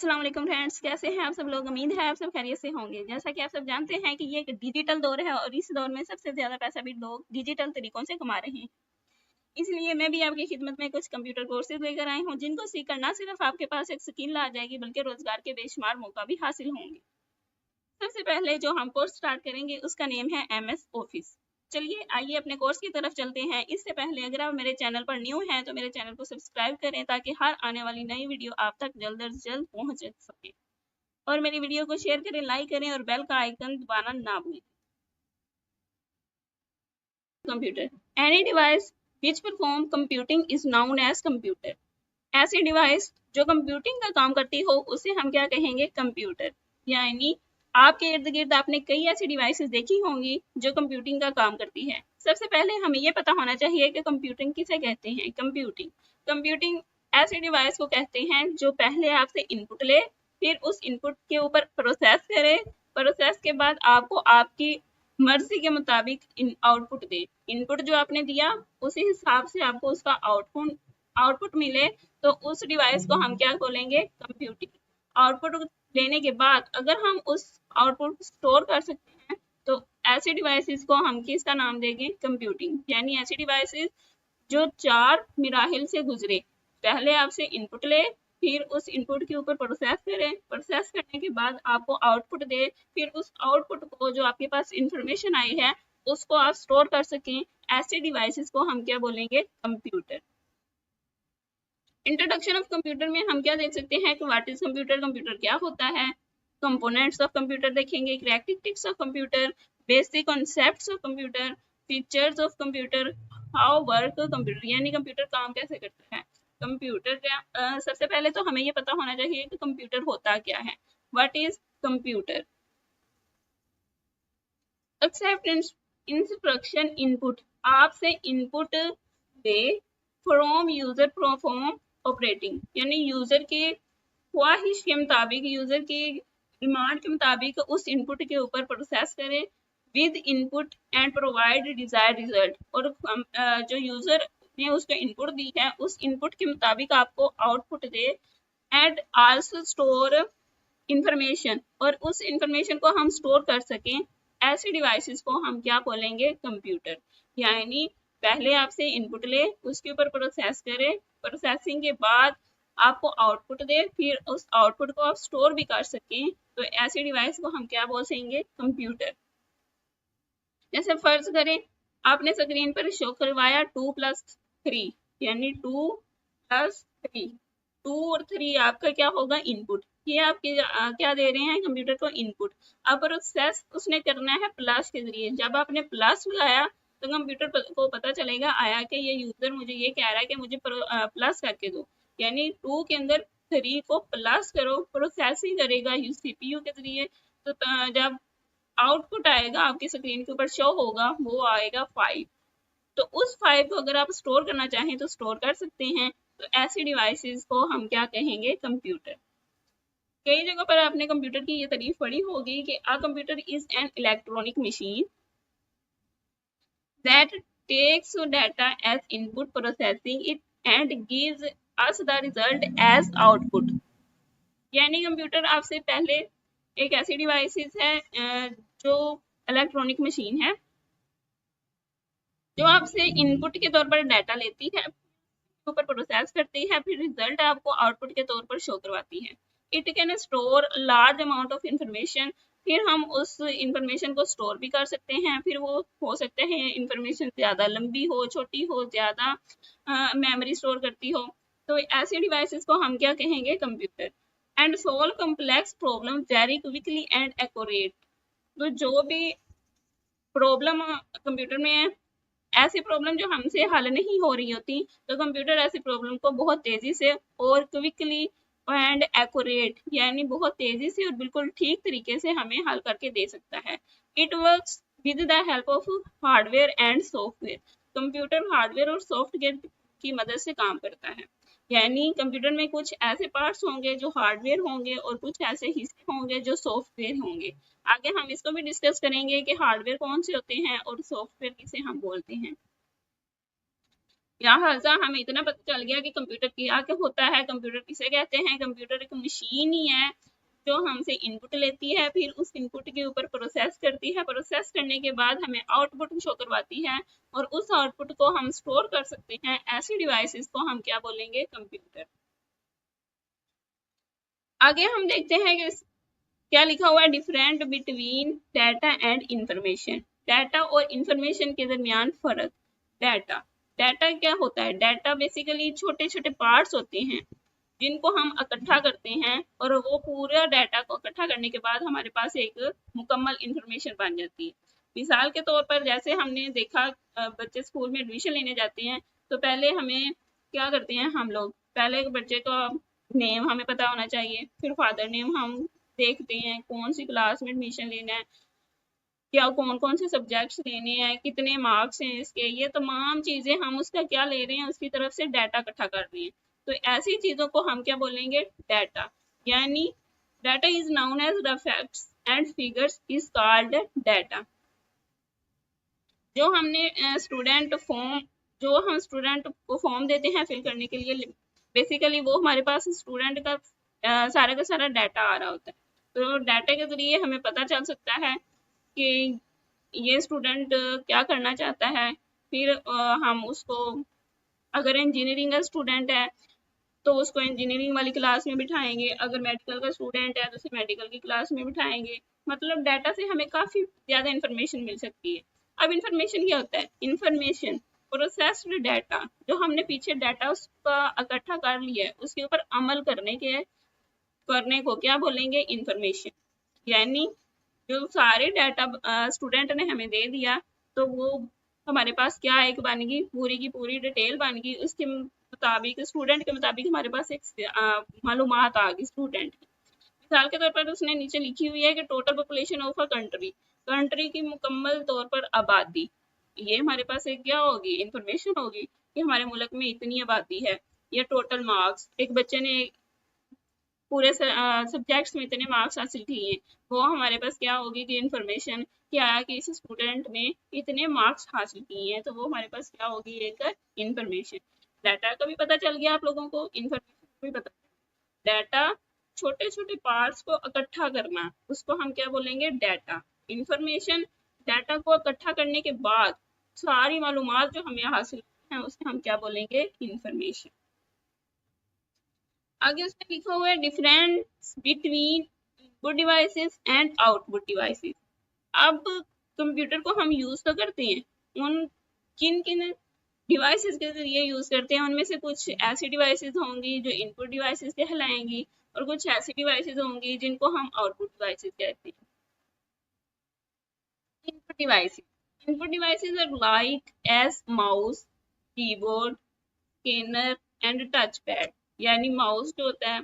अस्सलाम वालेकुम फ्रेंड्स, कैसे हैं आप सब लोग। उम्मीद है आप सब खैरियत से होंगे। जैसा कि आप सब जानते हैं कि ये एक डिजिटल दौर है और इस दौर में सबसे ज़्यादा पैसा भी लोग डिजिटल तरीकों से कमा रहे हैं। इसलिए मैं भी आपकी खिदमत में कुछ कंप्यूटर कोर्सेज लेकर आई हूँ, जिनको सीखकर ना सिर्फ आपके पास एक स्किल आ जाएगी बल्कि रोजगार के बेशुमार मौका भी हासिल होंगे। सबसे पहले जो हम कोर्स स्टार्ट करेंगे उसका नेम है MS ऑफिस। चलिए आइए अपने कोर्स की तरफ चलते हैं। इससे पहले अगर आप मेरे चैनल पर न्यू हैं तो मेरे चैनल को सब्सक्राइब करें ताकि हर आने वाली नई वीडियो आप तक जल्द से जल्द पहुंच सके, और मेरी वीडियो को शेयर करें, लाइक करें और बेल का आइकन दबाना ना भूलें। Computer, any device which perform computing is known as computer. ऐसी डिवाइस जो कंप्यूटिंग का काम करती हो उसे हम क्या कहेंगे, कंप्यूटर। यानी आपके इर्द गिर्द आपने कई ऐसी डिवाइसेस देखी होंगी जो कंप्यूटिंग का काम करती है। सबसे पहले हमें ये पता होना चाहिए कि कंप्यूटिंग किसे कहते हैं। कंप्यूटिंग ऐसी डिवाइस को कहते हैं जो पहले आपसे इनपुट ले, फिर उस इनपुट के ऊपर प्रोसेस करे, प्रोसेस के बाद आपको आपकी मर्जी के मुताबिक आउटपुट दे। इनपुट जो आपने दिया उसी हिसाब से आपको उसका आउटपुट मिले, तो उस डिवाइस को हम क्या बोलेंगे, कंप्यूटिंग। आउटपुट लेने के बाद अगर हम उस आउटपुट स्टोर कर सकते हैं तो ऐसी डिवाइसेस को हम किसका नाम देंगे, कंप्यूटिंग। यानी ऐसी डिवाइसेस जो 4 मराहिल से गुजरे, पहले आपसे इनपुट ले, फिर उस इनपुट के ऊपर प्रोसेस करें, प्रोसेस करने के बाद आपको आउटपुट दे, फिर उस आउटपुट को जो आपके पास इंफॉर्मेशन आई है उसको आप स्टोर कर सकें। ऐसे डिवाइसेस को हम क्या बोलेंगे, कंप्यूटर। इंट्रोडक्शन ऑफ कंप्यूटर में हम क्या देख सकते हैं कि व्हाट इज कंप्यूटर, कंप्यूटर क्या होता है। कंपोनेंट्स ऑफ कंप्यूटर देखेंगे, characteristics of computer, basic concepts of computer, features of computer, how work computer, यानी कंप्यूटर काम कैसे करता है। कंप्यूटर क्या, सबसे पहले तो हमें ये पता होना चाहिए कि कंप्यूटर होता क्या है। What is computer, except instruction input, आपसे इनपुट दे, फ्रॉम यूजर परफॉर्म ऑपरेटिंग, यानी यूजर के ख्वाहिश के मुताबिक, यूजर की डिमांड के मुताबिक उस इनपुट के ऊपर प्रोसेस करें, with input and provide desired result, और जो यूजर ने उसको इनपुट दी है उस इनपुट के मुताबिक आपको output they, and also store information, और उस इंफॉर्मेशन को हम स्टोर कर सकें। ऐसी डिवाइसेस को हम क्या बोलेंगे, कंप्यूटर। यानी पहले आपसे इनपुट ले, उसके ऊपर प्रोसेस करे, प्रोसेसिंग के बाद आपको आउटपुट दे, फिर उस आउटपुट को आप स्टोर भी कर सकें, तो ऐसी डिवाइस को हम क्या बोलेंगे, कंप्यूटर। जैसे फर्ज करें आपने स्क्रीन पर शो करवाया 2+3, यानी 2+3, 2 और 3 आपका क्या होगा, इनपुट। ये आप क्या दे रहे हैं, कंप्यूटर को इनपुट। अब प्रोसेस उसने करना है प्लस के जरिए। जब आपने प्लस लगाया तो कंप्यूटर को पता चलेगा आया कि ये यूजर मुझे ये कह रहा है कि मुझे प्लस करके दो, यानी 2 के अंदर 3 को प्लस करो, प्रोसेसिंग करेगा CPU के जरिए। तो जब आउटपुट आएगा आपकी स्क्रीन के ऊपर शो होगा, वो आएगा 5। तो उस 5 को अगर आप स्टोर करना चाहें तो स्टोर कर सकते हैं। तो ऐसी डिवाइसेस को हम क्या कहेंगे, कंप्यूटर। कई जगहों पर आपने कंप्यूटर की ये तारीफ पढ़ी होगी कि a computer is an electronic machine that takes data as input, processing it and gives us the result as output. यानी कंप्यूटर आपसे पहले एक ऐसी डिवाइसेस है जो इलेक्ट्रॉनिक मशीन है जो आपसे इनपुट के तौर पर डाटा लेती है, ऊपर प्रोसेस करती है, फिर रिजल्ट आपको आउटपुट के तौर पर शो करवाती है। It can store large amount of information, फिर हम उस इंफॉर्मेशन को स्टोर भी कर सकते हैं। फिर वो हो सकते हैं इंफॉर्मेशन ज़्यादा लंबी हो, छोटी हो, ज़्यादा मेमोरी स्टोर करती हो। तो ऐसी डिवाइसेस को हम क्या कहेंगे, computer. And solve complex problem very quickly and accurate, तो जो भी प्रॉब्लम कंप्यूटर में है, ऐसी प्रॉब्लम जो हमसे हल नहीं हो रही होती, तो कंप्यूटर ऐसी प्रॉब्लम को बहुत तेजी से और क्विकली एंड एक्यूरेट, यानी बहुत तेजी से और बिल्कुल ठीक तरीके से हमें हल करके दे सकता है। It works with the help of hardware and software, computer hardware और सॉफ्टवेयर की मदद से काम करता है। यानी कंप्यूटर में कुछ ऐसे पार्ट्स होंगे जो हार्डवेयर होंगे और कुछ ऐसे हिस्से होंगे जो सॉफ्टवेयर होंगे। आगे हम इसको भी डिस्कस करेंगे कि हार्डवेयर कौन से होते हैं और सॉफ्टवेयर किसे हम बोलते हैं। लिहाजा हमें इतना पता चल गया कि कंप्यूटर क्या क्या होता है, कंप्यूटर किसे कहते हैं। कंप्यूटर एक मशीन ही है जो हमसे इनपुट लेती है, फिर उस इनपुट के ऊपर प्रोसेस करती है, प्रोसेस करने के बाद हमें आउटपुट शो करवाती है, और उस आउटपुट को हम स्टोर कर सकते हैं। ऐसी डिवाइसेस को हम क्या बोलेंगे, कंप्यूटर। आगे हम देखते हैं कि क्या लिखा हुआ है, different between data and information. Data और इंफॉर्मेशन के दरमियान फर्क। डाटा, डाटा क्या होता है, डाटा बेसिकली छोटे छोटे पार्ट्स होते हैं जिनको हम इकट्ठा करते हैं, और वो पूरा डाटा को इकट्ठा करने के बाद हमारे पास एक मुकम्मल इंफॉर्मेशन बन जाती है। मिसाल के तौर पर जैसे हमने देखा, बच्चे स्कूल में एडमिशन लेने जाते हैं तो पहले हमें क्या करते हैं हम लोग, पहले एक बच्चे का नेम हमें पता होना चाहिए, फिर फादर नेम हम देखते हैं, कौन सी क्लास में एडमिशन लेना है, क्या कौन कौन से सब्जेक्ट्स लेने हैं, कितने मार्क्स हैं इसके, ये तमाम चीज़ें हम उसका क्या ले रहे हैं, उसकी तरफ से डाटा इकट्ठा कर रहे हैं। तो ऐसी चीज़ों को हम क्या बोलेंगे, डाटा। यानी data is known as the facts and figures is called data. जो हमने स्टूडेंट फॉर्म, जो हम स्टूडेंट को फॉर्म देते हैं फिल करने के लिए, बेसिकली वो हमारे पास स्टूडेंट का सारा का सारा डाटा आ रहा होता है। तो डाटा के जरिए हमें पता चल सकता है कि ये स्टूडेंट क्या करना चाहता है। फिर हम उसको, अगर इंजीनियरिंग का स्टूडेंट है तो उसको इंजीनियरिंग वाली क्लास में बिठाएंगे, अगर मेडिकल का स्टूडेंट है तो उसे मेडिकल की क्लास में बिठाएंगे। मतलब डाटा से हमें काफ़ी ज़्यादा इंफॉर्मेशन मिल सकती है। अब इंफॉर्मेशन क्या होता है, इंफॉर्मेशन प्रोसेस्ड डाटा, जो हमने पीछे डाटा उसका इकट्ठा कर लिया है उसके ऊपर अमल करने को क्या बोलेंगे, इंफॉर्मेशन। यानी जो सारे डाटा स्टूडेंट ने हमें दे दिया तो वो हमारे पास क्या एक बन गई, पूरी की पूरी डिटेल बन गई, उसके मुताबिक स्टूडेंट के मुताबिक हमारे पास एक मालूमात आ गई स्टूडेंट की। मिसाल के तौर पर उसने नीचे लिखी हुई है कि total population of a country, country की मुकम्मल तौर पर आबादी। ये हमारे पास एक क्या होगी, इंफॉर्मेशन होगी कि हमारे मुल्क में इतनी आबादी है। या टोटल मार्क्स, एक बच्चे ने पूरे सब्जेक्ट्स में इतने मार्क्स हासिल किए हैं, वो हमारे पास क्या होगी कि इंफॉर्मेशन क्या है कि इस स्टूडेंट ने इतने मार्क्स हासिल किए हैं, तो वो हमारे पास क्या होगी, एक इंफॉर्मेशन। डाटा का भी पता चल गया आप लोगों को, इंफॉर्मेशन का भी पता। डाटा छोटे छोटे पार्ट्स को इकट्ठा करना, उसको हम क्या बोलेंगे, डाटा। इंफॉर्मेशन, डाटा को इकट्ठा करने के बाद सारी मालूमात जो हमें हासिल है उसे हम क्या बोलेंगे, इंफॉर्मेशन। आगे उसमें लिखा हुआ है difference between input devices and output devices. अब कंप्यूटर को हम यूज तो करते हैं, उन किन किन डिवाइसेस के जरिए यूज करते हैं, उनमें से कुछ ऐसी डिवाइसेस होंगी जो इनपुट डिवाइसेस कहलाएंगी, और कुछ ऐसी डिवाइसेस होंगी जिनको हम आउटपुट डिवाइसेस कहते हैं। Input devices, input devices are like as mouse, keyboard, scanner and touch pad. यानी माउस जो होता है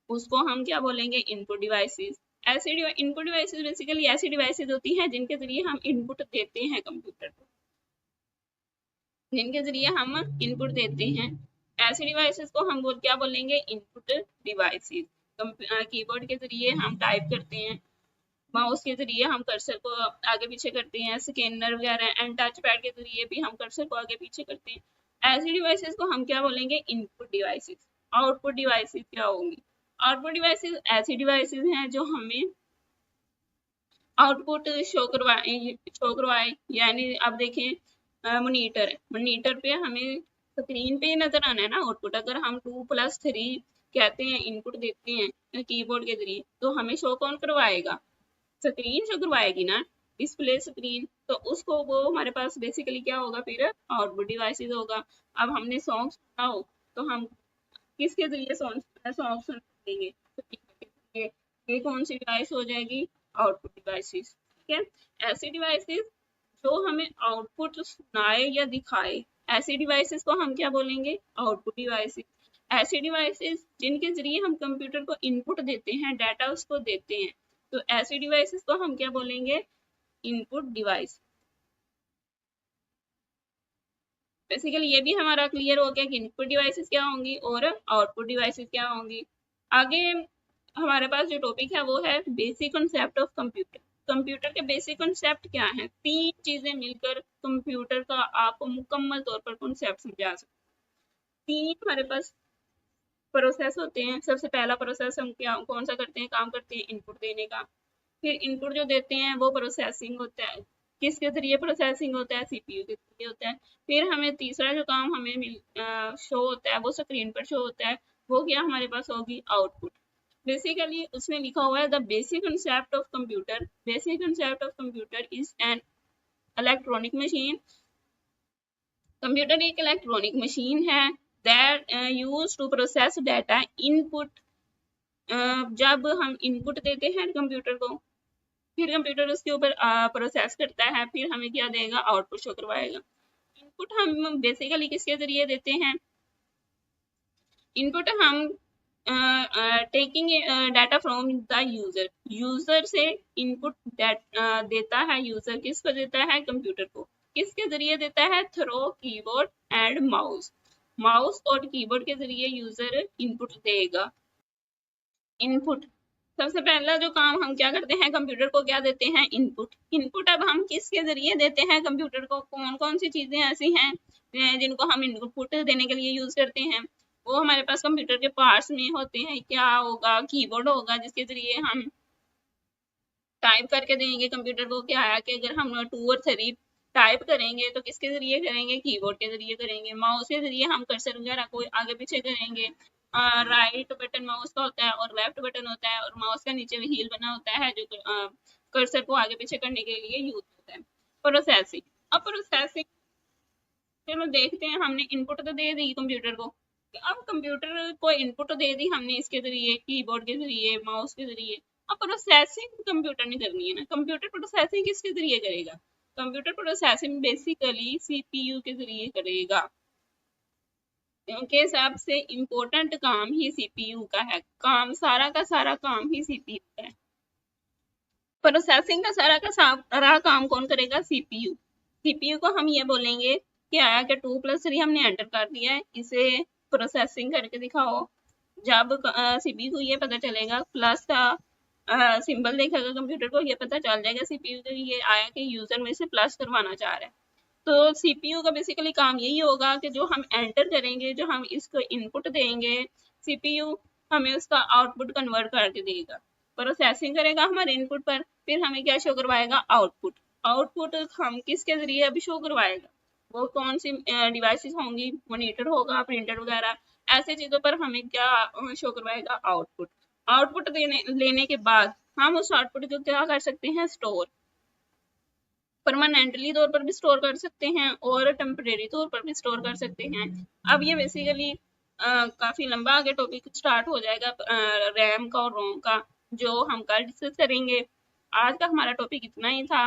उसको हम क्या बोलेंगे, इनपुट डिवाइसेस। ऐसे इनपुट डिवाइसेस बेसिकली ऐसी डिवाइसेस होती हैं जिनके जरिए हम इनपुट देते हैं कंप्यूटर को, जिनके जरिए हम इनपुट देते हैं। ऐसे डिवाइसेस को हम क्या बोलेंगे, इनपुट डिवाइसेस। कीबोर्ड के जरिए हम टाइप करते हैं, माउस के जरिए हम कर्सर को आगे पीछे करते हैं, स्कैनर वगैरह एंड टच पैड के जरिए भी हम कर्सर को आगे पीछे करते हैं। ऐसी डिवाइसेस को हम क्या बोलेंगे, इनपुट डिवाइसेस। आउटपुट डिवाइसेस क्या होंगी, आउटपुट डिवाइसेस ऐसी डिवाइसेस हैं जो हमें आउटपुट शो करवाए। यानी अब देखें, मॉनिटर है, मॉनिटर पे हमें स्क्रीन पे नजर आना है ना आउटपुट। अगर हम 2+3 कहते हैं, इनपुट देते हैं कीबोर्ड के जरिए, तो हमें शो कौन करवाएगा, स्क्रीन शो करवाएगी ना, डिस्प्ले स्क्रीन। तो उसको वो हमारे पास बेसिकली क्या होगा, फिर आउटपुट डिवाइसेस होगा। अब हमने सॉन्ग सुना हो तो हम किसके जरिए सॉन्ग सुन सकेंगे, ये कौन सी डिवाइस हो जाएगी, आउटपुट डिवाइसेस। ठीक है, ऐसी डिवाइसेस जो हमें आउटपुट सुनाए या दिखाए, ऐसी डिवाइसेस को हम क्या बोलेंगे, आउटपुट डिवाइसेस। ऐसी डिवाइसेस जिनके जरिए हम कंप्यूटर को इनपुट देते हैं, डाटा उसको देते हैं, तो ऐसी डिवाइसेस को हम क्या बोलेंगे, इनपुट डिवाइस। बेसिकली ये भी हमारा क्लियर हो गया कि इनपुट डिवाइसेस क्या होंगी और आउटपुट डिवाइसेस क्या होंगी। आगे हमारे पास जो टॉपिक है वो है basic concept of computer. Computer के बेसिक कॉन्सेप्ट क्या हैं, 3 चीजें मिलकर कंप्यूटर का आपको मुकम्मल तौर पर कॉन्सेप्ट समझा सकते तीन हमारे पास प्रोसेस होते हैं। सबसे पहला प्रोसेस हम क्या कौन सा करते हैं, काम करते हैं इनपुट देने का। फिर इनपुट जो देते हैं वो प्रोसेसिंग होता है, किसके जरिए प्रोसेसिंग होता है, सीपीयू के जरिए होता है। फिर हमें तीसरा जो काम हमें शो होता है वो स्क्रीन पर शो होता है, वो क्या हमारे पास होगी, आउटपुट। बेसिकली उसमें लिखा हुआ है the basic concept of computer, basic concept of computer is an electronic machine. Computer एक इलेक्ट्रॉनिक मशीन है that use to process data input. जब हम इनपुट देते हैं कंप्यूटर को, फिर कंप्यूटर उसके ऊपर प्रोसेस करता है, फिर हमें क्या देगा, आउटपुट शो करवाएगा। इनपुट हम बेसिकली किसके जरिए देते हैं, इनपुट हम taking data from the user, user से इनपुट देता है, यूजर किसको देता है, कंप्यूटर को। किसके जरिए देता है, through keyboard and mouse, mouse और कीबोर्ड के जरिए यूजर इनपुट देगा। इनपुट सबसे पहला जो काम हम क्या करते हैं, कंप्यूटर को क्या देते हैं, इनपुट। इनपुट अब हम किसके जरिए देते हैं कंप्यूटर को, कौन कौन सी चीजें ऐसी हैं जिनको हम इनपुट देने के लिए यूज करते हैं, वो हमारे पास कंप्यूटर के पार्ट्स में होते हैं। क्या होगा, कीबोर्ड होगा जिसके जरिए हम टाइप करके देंगे कंप्यूटर को, क्या है कि अगर हम 2 और 3 टाइप करेंगे तो किसके जरिए करेंगे, कीबोर्ड के जरिए करेंगे। माउस के जरिए हम कर्सर वगैरह को आगे पीछे करेंगे। राइट बटन माउस का होता है और लेफ्ट बटन होता है, और माउस का नीचे व्हील बना होता है जो कर्सर को आगे पीछे करने के लिए यूज होता है। प्रोसेसिंग, अब प्रोसेसिंग चलो देखते हैं, हमने इनपुट तो दे दी कंप्यूटर को, अब कंप्यूटर को इनपुट दे दी हमने इसके जरिए, कीबोर्ड के जरिए, माउस के जरिए। अब प्रोसेसिंग कंप्यूटर ने करनी है ना, कंप्यूटर प्रोसेसिंग किसके जरिए करेगा, कंप्यूटर प्रोसेसिंग बेसिकली सीपीयू के जरिए करेगा, क्योंकि सबसे इम्पोर्टेंट काम ही सीपीयू का है, काम सारा का सारा काम ही सीपीयू का है। प्रोसेसिंग का सारा का सारा काम कौन करेगा, सीपीयू। सीपीयू को हम ये बोलेंगे कि आया कि 2 + 3 हमने एंटर कर दिया है, इसे प्रोसेसिंग करके दिखाओ। जब सीपीयू को ये पता चलेगा, प्लस का सिंबल देखेगा कंप्यूटर को, ये पता चल जाएगा सीपीयू को ये आया कि यूजर में से प्लस करवाना चाह रहा है। तो सीपीयू का बेसिकली काम यही होगा कि जो हम एंटर करेंगे, जो हम इसको इनपुट देंगे, सीपीयू हमें उसका आउटपुट कन्वर्ट करके देगा, प्रोसेसिंग करेगा हमारे इनपुट पर, फिर हमें क्या शो करवाएगा, आउटपुट। आउटपुट हम किसके जरिए अभी शो करवाएगा, वो कौन सी डिवाइसेस होंगी, मॉनिटर होगा, प्रिंटर वगैरह, ऐसे चीजों पर हमें क्या शो करवाएगा, आउटपुट। आउटपुट लेने के बाद हम उस आउटपुट को क्या कर सकते हैं, स्टोर, परमानेंटली तौर पर भी स्टोर कर सकते हैं और टेम्परेरी तौर पर भी स्टोर कर सकते हैं। अब ये बेसिकली काफी लंबा आगे टॉपिक स्टार्ट हो जाएगा रैम का और रोम का, जो हम कल डिस्कस करेंगे। आज का हमारा टॉपिक इतना ही था,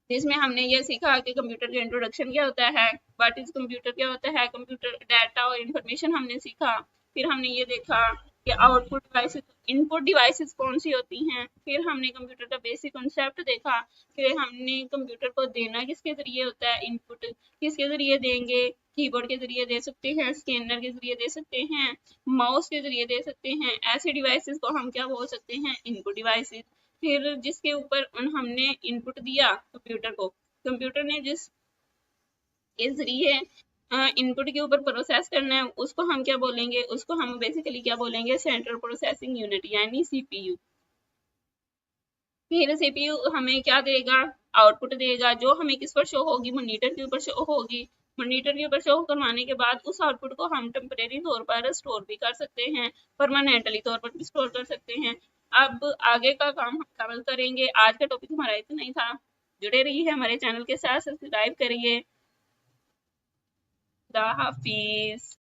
जिसमें हमने ये सीखा कि कंप्यूटर का इंट्रोडक्शन क्या होता है, व्हाट इज कंप्यूटर क्या होता है, कंप्यूटर डाटा और इंफॉर्मेशन हमने सीखा। फिर हमने ये देखा कि आउटपुट डिवाइसेस, इनपुट डिवाइसेस कौन सी होती हैं। फिर हमने कंप्यूटर का बेसिक कॉन्सेप्ट देखा, फिर हमने कंप्यूटर को देना किसके जरिए होता है, इनपुट किसके जरिए देंगे, कीबोर्ड के जरिए दे सकते हैं, स्कैनर के जरिए दे सकते हैं, माउस के जरिए दे सकते हैं। ऐसे डिवाइसेस को हम क्या बोल सकते हैं, इनपुट डिवाइसेस। फिर जिसके ऊपर हमने इनपुट दिया कंप्यूटर को, कंप्यूटर ने जिस के जरिए इनपुट के ऊपर प्रोसेस करना है, उसको हम क्या बोलेंगे, उसको हम बेसिकली क्या बोलेंगे, सेंट्रल प्रोसेसिंग यूनिट यानी सीपीयू। फिर सीपीयू हमें क्या देगा, आउटपुट देगा, जो हमें किस पर शो होगी, मॉनिटर के ऊपर शो होगी। मॉनिटर के ऊपर शो करवाने के बाद उस आउटपुट को हम टेम्परेरी तौर पर स्टोर भी कर सकते हैं, परमानेंटली तौर पर भी स्टोर कर सकते हैं। अब आगे का काम हम कल करेंगे। आज का टॉपिक हमारा इतना ही था। जुड़े रहिए हमारे चैनल के साथ, सब्सक्राइब करिए। खुदा हाफिज।